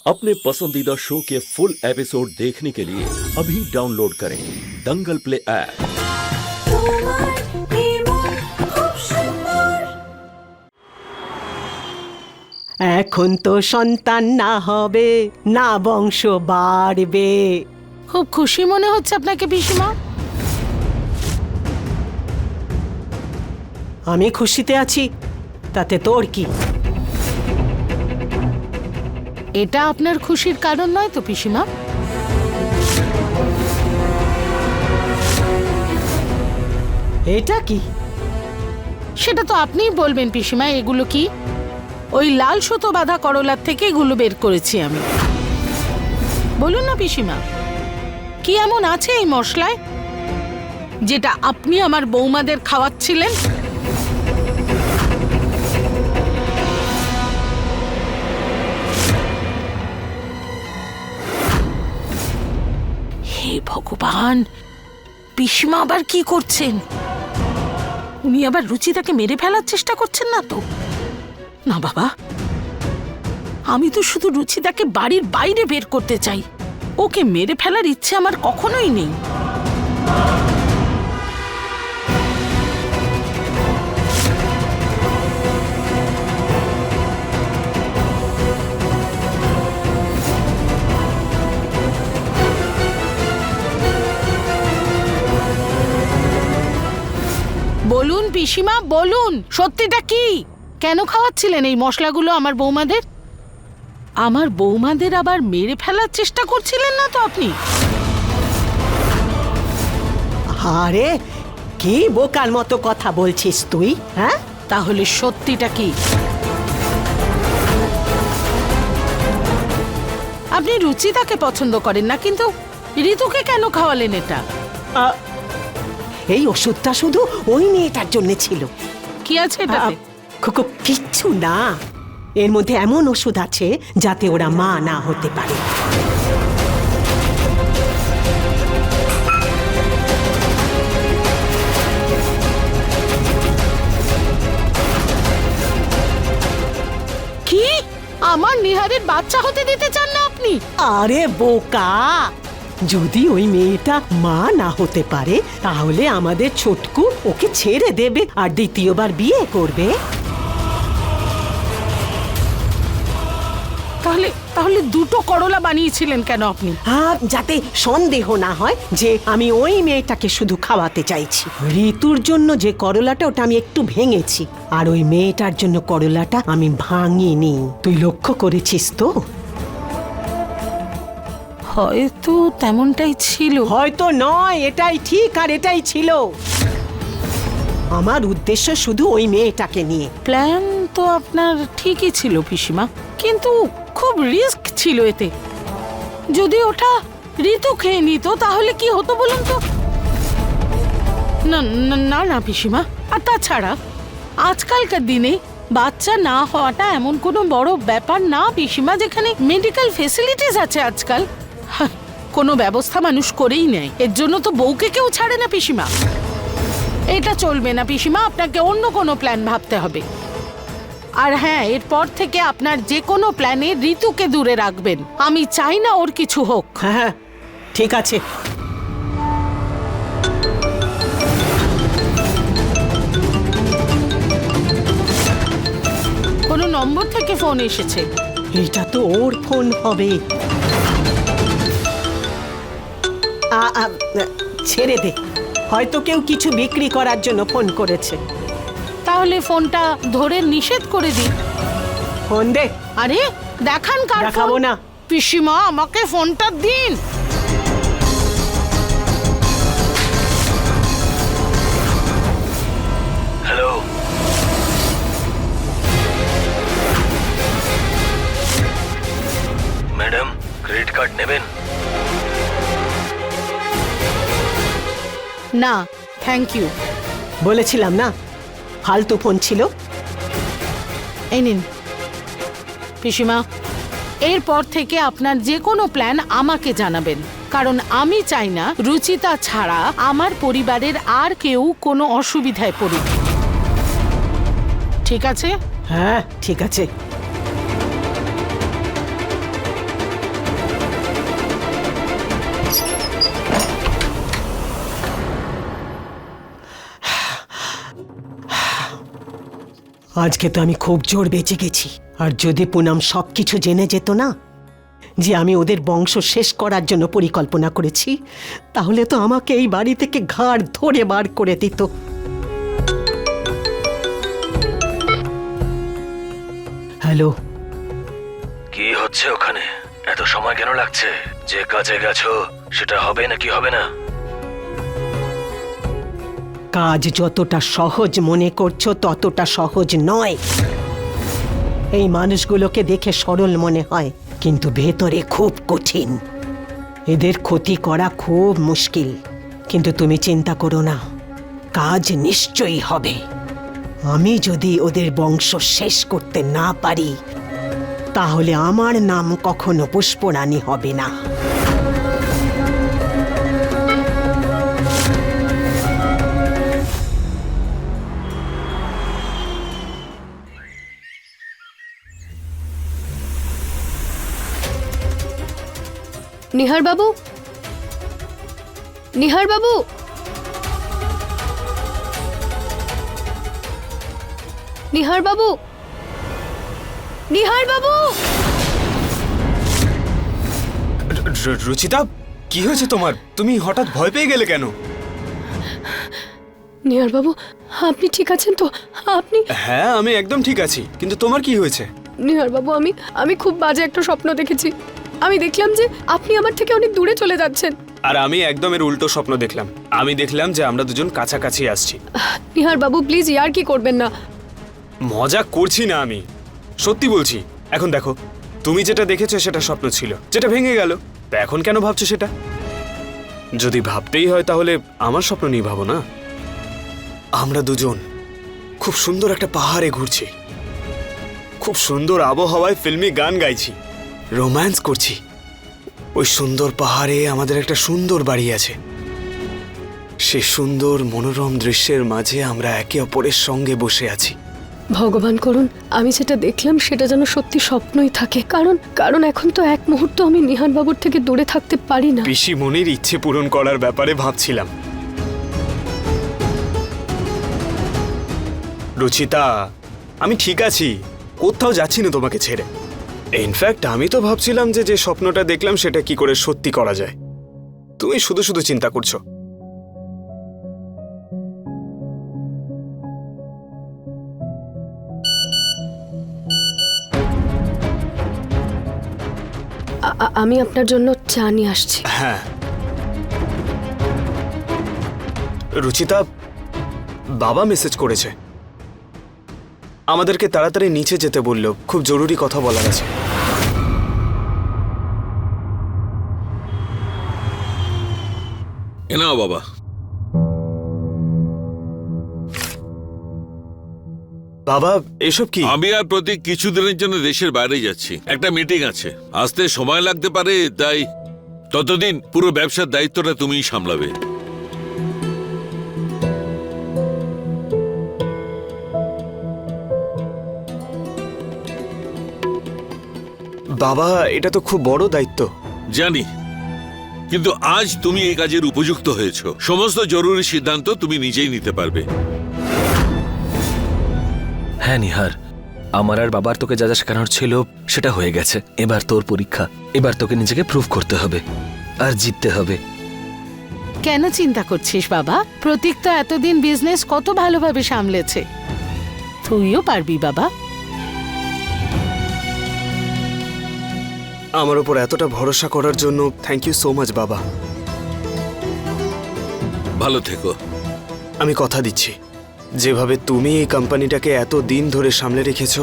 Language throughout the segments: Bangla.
अपने पसंदीदा शो के फुल एपिसोड देखने के लिए अभी डाउनलोड करें दंगल प्ले ऐप। এখন তো সন্তান না হবে না বংশ বাড়বে। খুব খুশি মনে হচ্ছে আপনাকে পিসিমা। আমি খুশিতে আছি, তাতে তোর কি? এটা আপনার খুশির কারণ নয় তো পিসিমা? এটা কি? সেটা তো আপনিই বলবেন পিসিমা। এগুলো কি? ওই লাল সুতো বাঁধা করলার থেকে এগুলো বের করেছি আমি। বলুন না পিসিমা, কি এমন আছে এই মশলায় যেটা আপনি আমার বৌমাদের খাওয়াচ্ছিলেন? হে ভগবান, পিসিমা আবার কি করছেন? উনি আবার রুচিতাকে মেরে ফেলার চেষ্টা করছেন না তো? না বাবা, আমি তো শুধু রুচিতাকে বাড়ির বাইরে বের করতে চাই। ওকে মেরে ফেলার ইচ্ছে আমার কখনোই নেই। বলুন পিসিমা, বলুন সত্যিটা কি? কেন খাওয়াচ্ছিলেন এই মশলাগুলো আমার বৌমাদের? আমার বৌমাদের আবার মেরে ফেলার চেষ্টা করছিলেন না তো আপনি? আরে কি বোকার মতো কথা বলছিস তুই? হ্যাঁ, তাহলে সত্যিটা কি? আপনি রুচিতাকে পছন্দ করেন না, কিন্তু ঋতুকে কেন খাওয়ালেন এটা? এই ওষুধটা শুধু ওই মেয়েটার জন্য ছিল। কি আছে এটাতে? কিচ্ছু না, এর মধ্যে এমন ওষুধ আছে যাতে ওরা মা না হতে পারে। কি? আমার নিহারের বাচ্চা হতে দিতে চান না আপনি? আরে বোকা, যদি ওই মেয়েটা মা না হতে পারে তাহলে আমাদের ছোটকু ওকে ছেড়ে দেবে আর দ্বিতীয়বার বিয়ে করবে। তাহলে দুটো করলা বানিয়েছিলেন কেন আপনি? যাতে সন্দেহ না হয় যে আমি ওই মেয়েটাকে শুধু খাওয়াতে চাইছি। ঋতুর জন্য যে করলাটা ওটা আমি একটু ভেঙেছি, আর ওই মেয়েটার জন্য করলাটা আমি ভাঙিনি। তুই লক্ষ্য করেছিস তো? হয়তো তেমনটাই ছিল। হয়তো নয়, এটাই ঠিক আর এটাই ছিল। আমার উদ্দেশ্য শুধু ওই মেয়েটাকে নিয়ে। প্ল্যান তো আপনার ঠিকই ছিল পিসিমা, কিন্তু খুব রিস্ক ছিল এতে। যদি ওটা ঋতু খেয়ে নিত তাহলে কি হতো বলুন তো? না না না পিসিমা, আর তাছাড়া আজকালকার দিনে বাচ্চা না হওয়াটা এমন কোনো বড় ব্যাপার না পিসিমা, যেখানে মেডিকেল ফেসিলিটিস আছে আজকাল। কোনো ব্যবস্থা মানুষ করেই নেয়। এর জন্য তো বউকে কেউ ছাড়ে না পিসিমা। এটা চলবে না পিসিমা, আপনাকে অন্য কোনো প্ল্যান ভাবতে হবে। আর হ্যাঁ, এরপর থেকে আপনার যে কোনো প্ল্যানে ঋতুকে দূরে রাখবেন। আমি চাই না ওর কিছু হোক। হ্যাঁ, ঠিক আছে। কোনো নম্বর থেকে ফোন এসেছে। এটা তো ওর ফোন হবে। ছেড়ে দে, হয়তো কেউ কিছু বিক্রি করার জন্য ফোন করেছে। তাহলে ফোনটা ধরে নিষেধ করে দিই। ফোন দে। আরে দেখান কার? দেখাবো না পিসিমা, আমাকে ফোনটা দিন। হ্যালো, ম্যাডাম ক্রেডিট কার্ড নেবেন? না থ্যাংক ইউ। বলেছিলাম না, ফালতু ফোন ছিল। এই নিন পিসিমা, এরপর থেকে আপনার যে কোনো প্ল্যান আমাকে জানাবেন, কারণ আমি চাই না রুচিতা ছাড়া আমার পরিবারের আর কেউ কোনো অসুবিধায় পড়ুক। ঠিক আছে? হ্যাঁ ঠিক আছে। আজকে তো আমি খুব জোর বেঁচে গেছি। আর যদি পুনম সবকিছু জেনে যেত না যে আমি ওদের বংশ শেষ করার জন্য পরিকল্পনা করেছি, তাহলে তো আমাকে এই বাড়ি থেকে ঘাড় ধরে বার করে দিত। হ্যালো, কি হচ্ছে ওখানে? এত সময় কেন লাগছে? যে কাজে গেছো সেটা হবে নাকি হবে না? কাজ যতটা সহজ মনে করছো ততটা সহজ নয়। এই মানুষগুলোকে দেখে সরল মনে হয়, কিন্তু ভেতরে খুব কঠিন। এদের ক্ষতি করা খুব মুশকিল। কিন্তু তুমি চিন্তা করো না, কাজ নিশ্চয়ই হবে। আমি যদি ওদের বংশ শেষ করতে না পারি, তাহলে আমার নাম কখনো পুষ্পরানী হবে না। নিহার বাবু, নিহার বাবু, নিহার বাবু, নিহার বাবু। রুচিতা, কি হয়েছে তোমার? তুমি হঠাৎ ভয় পেয়ে গেলে কেন? নিহার বাবু, আপনি ঠিক আছেন তো? আপনি? হ্যাঁ, আমি একদম ঠিক আছি, কিন্তু তোমার কি হয়েছে? নিহার বাবু, আমি খুব বাজে একটা স্বপ্ন দেখেছি। আমি দেখলাম যে আপনি আমার থেকে অনেক দূরে চলে যাচ্ছেন। আর আমি একদম এর উল্টো স্বপ্ন দেখলাম। আমি দেখলাম যে আমরা দুজন কাছাকাছি আসছি। নিহার বাবু, প্লিজ ইয়ার কি করবেন না। মজা করছি না, আমি সত্যি বলছি। এখন দেখো, তুমি যেটা দেখেছো সেটা স্বপ্ন ছিল, যেটা ভেঙে গেল। তা এখন কেন ভাবছো সেটা? যদি ভাবতেই হয় তাহলে আমার স্বপ্ন নিয়ে ভাবো না। আমরা দুজন খুব সুন্দর একটা পাহাড়ে ঘুরছি, খুব সুন্দর আবহাওয়ায় ফিল্মি গান গাইছি, রোম্যান্স করছি। ওই সুন্দর পাহাড়ে আমাদের একটা সুন্দর বাড়ি আছে। সে সুন্দর মনোরম দৃশ্যের মাঝে আমরা একে অপরের সঙ্গে বসে আছি। ভগবান করুন আমি যেটা দেখলাম সেটা যেন সত্যি স্বপ্নই থাকে। কারণ এখন তো এক মুহূর্ত আমি নিহার বাবুর থেকে দূরে থাকতে পারি না। পিসিমণির ইচ্ছে পূরণ করার ব্যাপারে ভাবছিলাম। রুচিতা, আমি ঠিক আছি, কোথাও যাচ্ছি না তোমাকে ছেড়ে। ইনফ্যাক্ট আমি তো ভাবছিলাম যে স্বপ্নটা দেখলাম সেটা কি করে সত্যি করা যায়। তুমি শুধু শুধু চিন্তা করছো। আমি আপনার জন্য চা নিয়ে আসছি। হ্যাঁ রুচিতা, বাবা মেসেজ করেছে, আমাদেরকে তাড়াতাড়ি নিচে যেতে বলল, খুব জরুরি কথা বলার আছে। নাও বাবা। বাবা, এসব কি? আমি আর প্রতীক কিছুদিনের জন্য দেশের বাইরে যাচ্ছি, একটা মিটিং আছে, আসতে সময় লাগতে পারে, তাই ততদিন পুরো ব্যবসার দায়িত্বটা তুমিই সামলাবে। বাবা, এটা তো খুব বড় দায়িত্ব। জানি, কিন্তু আজ তুমি এই কাজের উপযুক্ত হয়েছো। সমস্ত জরুরি সিদ্ধান্ত তুমি নিজেই নিতে পারবে। হ্যাঁ নিহার, আমার আর বাবার তোকে যা যা শেখানোর ছিল সেটা হয়ে গেছে। এবার তোর পরীক্ষা, এবার তোকে নিজেকে প্রুভ করতে হবে আর জিততে হবে। কেন চিন্তা করছিস বাবা? প্রতীক তো এতদিন বিজনেস কত ভালোভাবে সামলেছে, তুইও পারবি বাবা। আমার উপর এতটা ভরসা করার জন্য থ্যাংক ইউ সো মাচ বাবা। ভালো থেকো। আমি কথা দিচ্ছি, যেভাবে তুমি এই কোম্পানিটাকে এত দিন ধরে সামলে রেখেছ,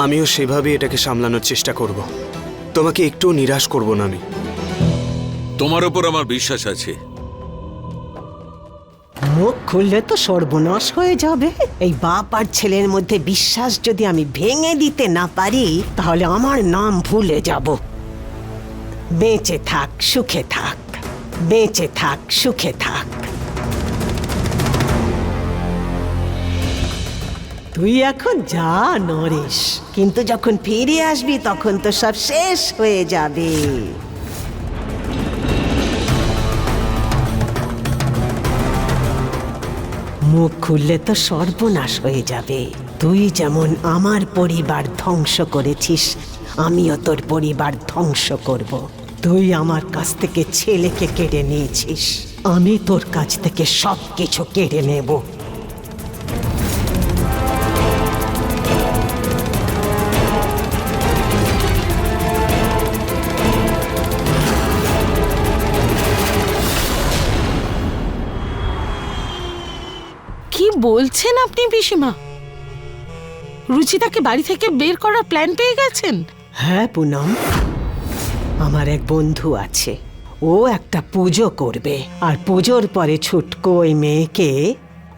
আমিও সেভাবে এটাকে সামলানোর চেষ্টা করব। তোমাকে একটু নিরাশ করব না আমি। তোমার উপর আমার বিশ্বাস আছে। মুখ খুললে তো সর্বনাশ হয়ে যাবে। এই বাপ আর ছেলের মধ্যে বিশ্বাস যদি আমি ভেঙে দিতে না পারি, তাহলে আমার নাম ভুলে যাব। বেঁচে থাক, সুখে থাক, বেঁচে থাক, সুখে থাক। তুই এখন যা নরেশ, কিন্তু যখন ফিরে আসবি তখন তো সব শেষ হয়ে যাবে। মুখ খুললে তো সর্বনাশ হয়ে যাবে। তুই যেমন আমার পরিবার ধ্বংস করেছিস, আমিও তোর পরিবার ধ্বংস করব। তুই আমার কাছ থেকে ছেলেকে কেড়ে নিয়েছিস, আমি তোর কাছ থেকে সব কিছু কেড়ে নেব। কি বলছেন আপনি পিসিমা? রুচিতাকে বাড়ি থেকে বের করার প্ল্যান পেয়ে গেছেন? হ্যাঁ পুনম, আমার এক বন্ধু আছে, ও একটা পুজো করবে, আর পুজোর পরে ছুটকো ওই মেয়েকে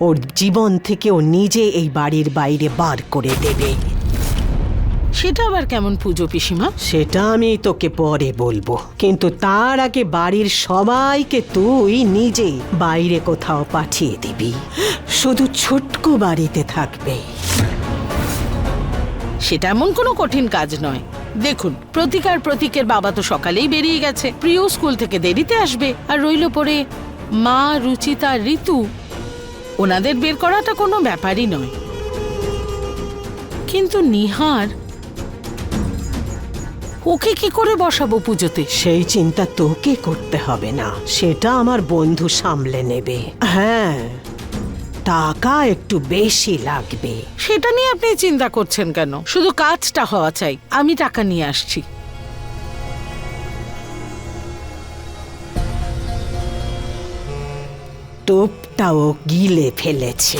ওর জীবন থেকে ও নিজে এই বাড়ির বাইরে বার করে দেবে। সেটা আবার কেমন পুজো পিসিমা? সেটা আমি তোকে পরে বলবো, কিন্তু তার আগে বাড়ির সবাইকে তুই নিজে বাইরে কোথাও পাঠিয়ে দিবি, শুধু ছুটকো বাড়িতে থাকবে। সেটা এমন কোনো কঠিন কাজ নয়। দেখুন, প্রতীকের বাবা তো সকালেই বেরিয়ে গেছে, প্রিয় স্কুল থেকে দেরিতে আসবে, আর রইল পরে মা, রুচিতা, ঋতু, ওনাদের বের করাটা কোনো ব্যাপারই নয়। কিন্তু নিহার, ওকে কি করে বসাবো পুজোতে? সেই চিন্তা তোকে করতে হবে না, সেটা আমার বন্ধু সামলে নেবে। হ্যাঁ, টাকা একটু বেশি লাগবে। সেটা নিয়ে আপনি চিন্তা করছেন কেন? শুধু কাজটা হওয়া চাই, আমি টাকা নিয়ে আসছি। টোপটাও গিলে ফেলেছে।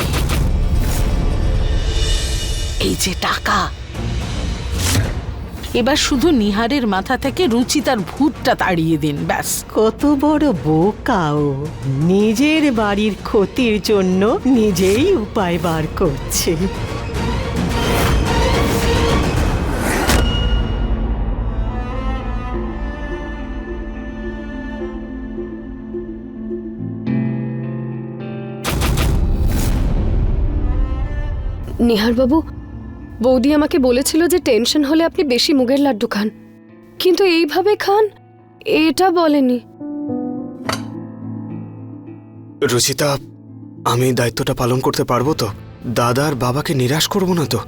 এই যে টাকা, এবার শুধু নিহারের মাথা থেকে রুচিতার ভূতটা তাড়িয়ে দিন, ব্যাস। কত বড় বোকাও, নিজের বাড়ির ক্ষতির জন্য নিজেই উপায় বার করছে। নিহারবাবু, বৌদি আমাকে বলেছিল যে টেনশন হলে আপনি বেশি মুগের লাড্ডু খান, কিন্তু এইভাবে খান এটা বলেনি। রুচিতা, আমি দায়িত্বটা পালন করতে পারবো তো? দাদা আর বাবাকে নিরাশ করব না তো?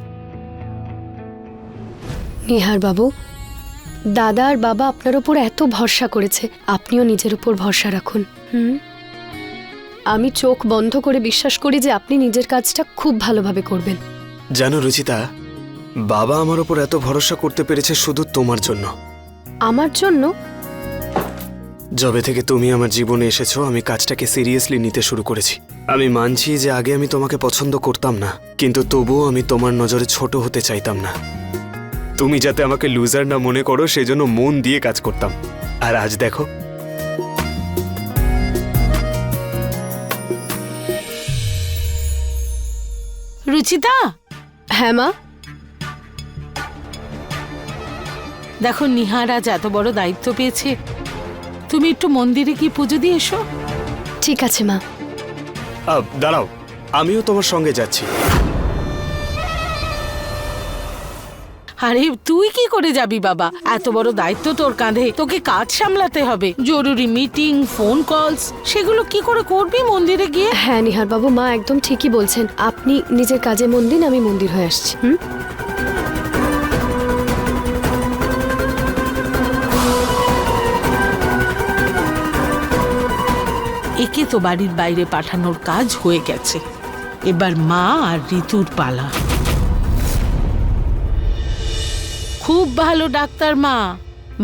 নিহারবাবু, দাদা আর বাবা আপনার উপর এত ভরসা করেছে, আপনিও নিজের উপর ভরসা রাখুন। আমি চোখ বন্ধ করে বিশ্বাস করি যে আপনি নিজের কাজটা খুব ভালোভাবে করবেন। জানো রুচিতা, বাবা আমার উপর এত ভরসা করতে পেরেছে শুধু তোমার জন্য। আমার জন্য? যবে থেকে তুমি আমার জীবনে এসেছো, আমি কাজটাকে সিরিয়াসলি নিতে শুরু করেছি। আমি মানছি যে আগে আমি তোমাকে পছন্দ করতাম না, কিন্তু তবুও আমি তোমার নজরে ছোট হতে চাইতাম না। তুমি যাতে আমাকে লুজার না মনে করো, সেজন্য মন দিয়ে কাজ করতাম। আর আজ দেখো, রুচিতা, হ্যাঁ মা। দেখো, নিহার আজ এত বড় দায়িত্ব পেয়েছে, তুমি একটু মন্দিরে গিয়ে পুজো দিয়ে এসো। ঠিক আছে মা। দাঁড়াও, আমিও তোমার সঙ্গে যাচ্ছি। আরে তুই কি করে যাবি বাবা? এত বড় দায়িত্ব তোর কাঁধে, তোকে কাজ সামলাতে হবে, জরুরি মিটিং, ফোন কলস, সেগুলো কি করে করবি মন্দিরে গিয়ে? হ্যাঁ নিহারবাবু, মা একদম ঠিকই বলছেন। আপনি নিজের কাজে মন দিন, আমি মন্দির হয়ে আসছি। একে তো বাড়ির বাইরে পাঠানোর কাজ হয়ে গেছে, এবার মা আর ঋতুর পালা। খুব ভালো ডাক্তার মা,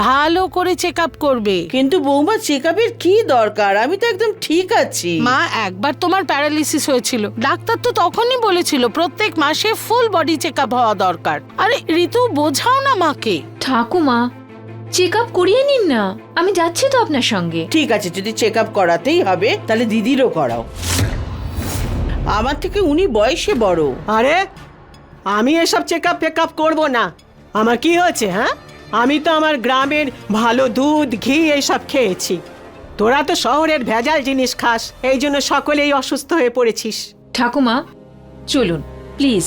ভালো করে চেক আপ করবে। কিন্তু বৌমা, চেকআপের কি দরকার? আমি তো একদম ঠিক আছি। মা, একবার তোমার প্যারালিসিস হয়েছিল, ডাক্তার তো তখনই বলেছিল প্রত্যেক মাসে ফুল বডি চেক আপ হওয়া দরকার। আরে ঋতু, বোঝাও না মাকে। ঠাকুমা, চেক আপ করিয়ে নিন না, আমি যাচ্ছি তো আপনার সঙ্গে। ঠিক আছে, যদি চেকআপ করাতেই হবে তাহলে দিদিরও করাও। আমার থেকে উনি বয়সে বড়। আরে আমি এসব চেকআপ ফেকআপ করবো না। আমার কি হয়েছে? হ্যাঁ, আমি তো আমার গ্রামের ভালো দুধ, ঘি এইসব খেয়েছি। তোরা তো শহরের ভেজাল জিনিস খাস, এই জন্য সকলেই অসুস্থ হয়ে পড়েছিস। ঠাকুমা, চলুন প্লিজ।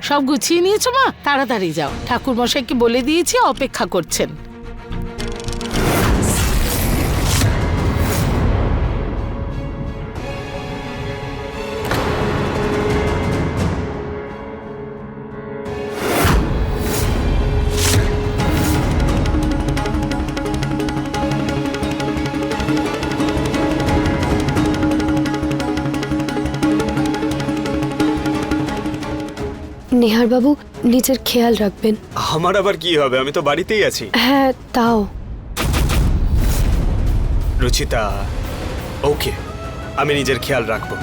সব গুছিয়ে নিয়েছো মা? তাড়াতাড়ি যাও, ঠাকুর মশাইকে বলে দিয়েছি অপেক্ষা করছেন। নেহার বাবু, নিজের খেয়াল রাখবেন। আমার আবার কি হবে, আমি তো বাড়িতেই আছি। হ্যাঁ, তাও। রুচিতা, ওকে, আমি নিজের খেয়াল রাখবো।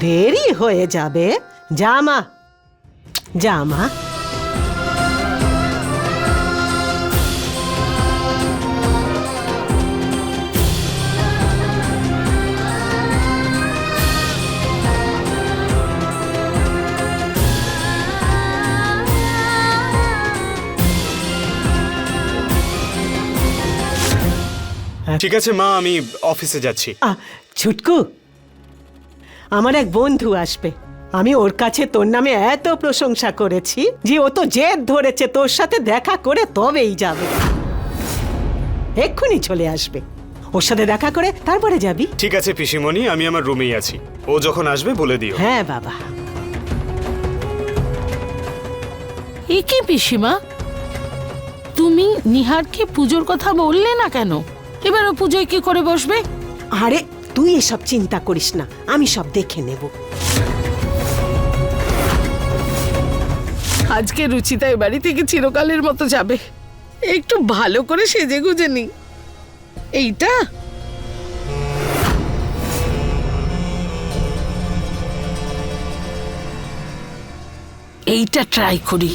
দেরি হয়ে যাবে। যা মা, যা মা। ঠিক আছে মা, আমি অফিসে যাচ্ছি। ছুটকু, আমার এক বন্ধু আসবে। আমি ওর কাছে তোর নামে এত প্রশংসা করেছি যে ও তো জেদ ধরেছে তোর সাথে দেখা করে তবেই যাবে। এক্ষুনি চলে আসবে, ওর সাথে দেখা করে তারপরে যাবি। ঠিক আছে পিসিমণি, আমি আমার রুমেই আছি, ও যখন আসবে বলে দিও। হ্যাঁ বাবা। এ কি পিসিমা, তুমি নিহারকে পুজোর কথা বললে না কেন? এবার ও পুজোয় কি করে বসবে? আরে তুই এসব চিন্তা করিস না, আমি সব দেখে নেব। আজকে রুচিতা এ বাড়ি থেকে চিরকালের মতো যাবে। একটু ভালো করে সেজে গুজে নি। এইটা ট্রাই করি,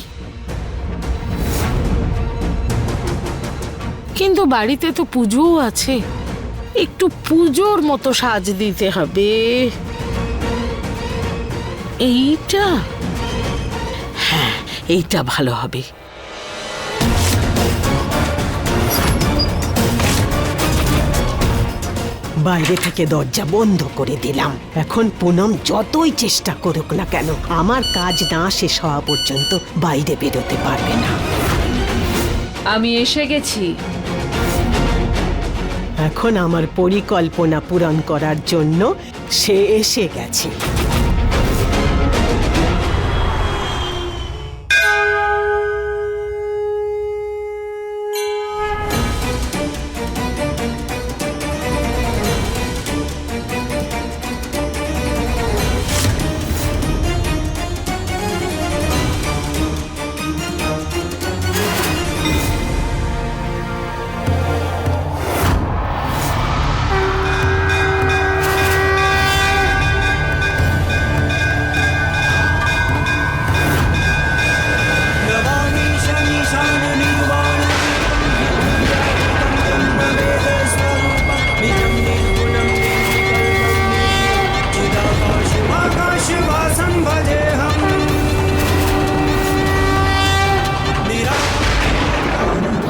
কিন্তু বাড়িতে তো পুজোও আছে, একটু পুজোর মতো সাজ দিতে হবে। এইটা, হ্যাঁ এইটা ভালো হবে। বাইরে থেকে দরজা বন্ধ করে দিলাম। এখন পুনম যতই চেষ্টা করুক না কেন, আমার কাজ না শেষ হওয়া পর্যন্ত বাইরে বেরোতে পারবে না। আমি এসে গেছি। এখন আমার পরিকল্পনা পূরণ করার জন্য সে এসে গেছে।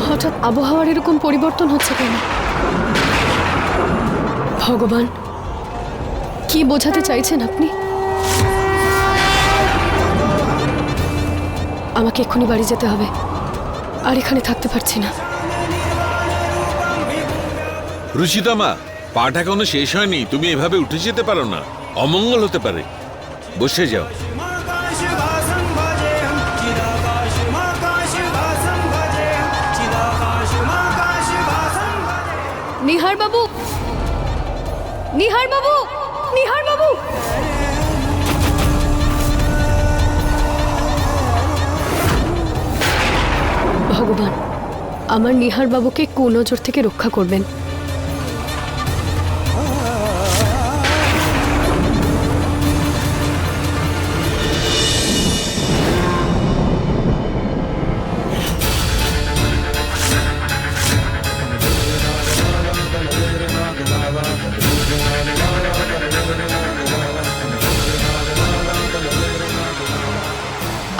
হঠাৎ আবহাওয়ার এরকম পরিবর্তন হচ্ছে কেন? ভগবান, কি বোঝাতে চাইছেন আপনি? আমাকে এক্ষুনি বাড়ি যেতে হবে, আর এখানে থাকতে পারছি না। রুচিতা মা, পাঠ এখনো শেষ হয়নি, তুমি এভাবে উঠে যেতে পারো না, অমঙ্গল হতে পারে। বসে যাও। নিহার বাবু, নিহার বাবু, নিহার বাবু। ভগবান আমার নিহার বাবুকে কুনজর থেকে রক্ষা করবেন।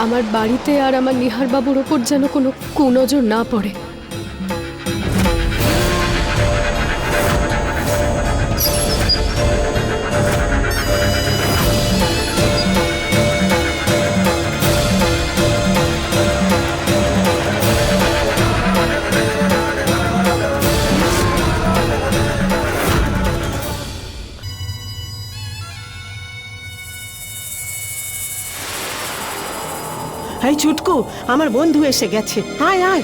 আমার বাড়িতে আর আমার নিহার বাবুর ওপর যেন কোনো কুনজর না পড়ে। এই ছুটকু, আমার বন্ধু এসে গেছে, আয় আয়।